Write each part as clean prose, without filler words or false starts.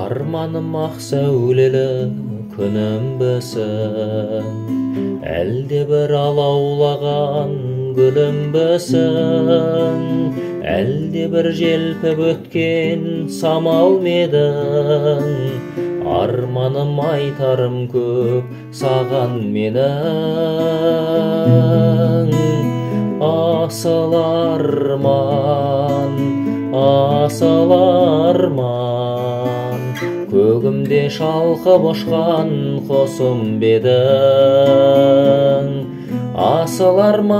Armanım ақ сәулелі күнімбісің, әлде бір алаулаған гүлімбісің, әлде бір желпіп өткен самал медің. Арманым айтарым көп саған менің. Асыл арман, асыл арман, көгімде шалқып ұшқан қосым бедің. Асыл арман,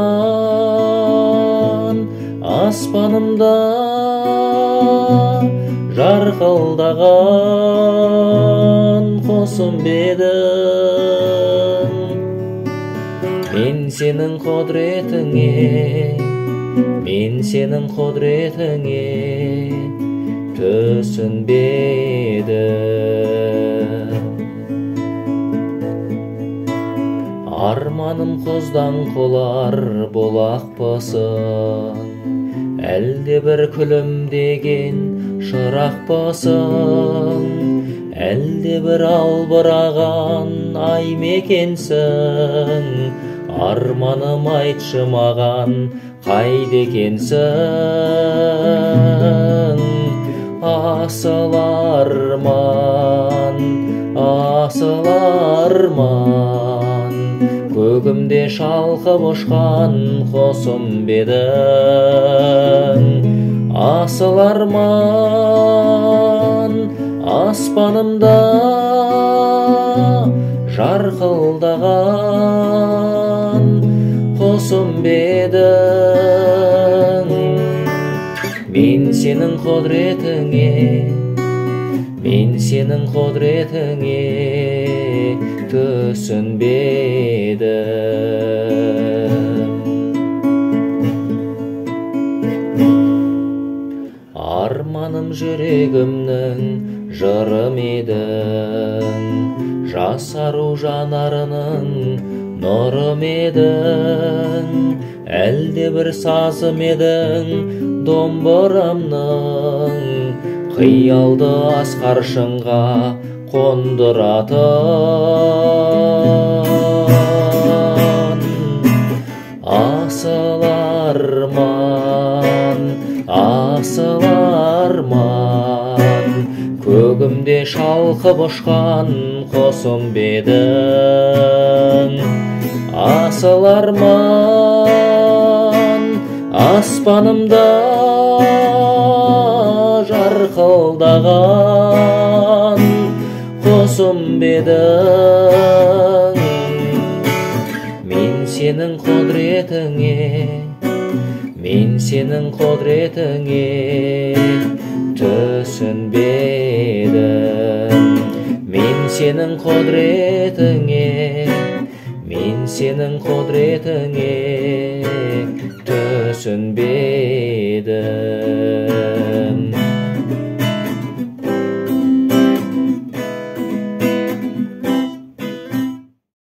аспанымда жарқылдаған қосым бедің. Мен сенің құдіретіңе түсінбедім. Арманым құздан құлар бұлақпысың, әлде бір күлімдеген шырақпысың, әлде бір албыраған ай мекенсің. Арманым айтшы маған қайда екенсің. Асыл арман, асыл арман, көгімде шалқып ұшқан қосым бедің. Асыл арман, аспанымда жарқылдаған қосым бедің. Мен сенің құдіретіңе түсінбедім. Арманым жүрегімнің жырым едің, жасару жанарының нұрым едің. Әлде бір сазым едің домбырамның, қиялды асқар шыңға қондыратын. Асыл арман, асыл арман, көгімде шалқып ұшқан қосым бедің. Асыл арман, аспанымда жарқылдаған қосым бедің. Мен сенің құдіретіңе түсінбедім. Мен сенің құдіретіңе түсінбедім.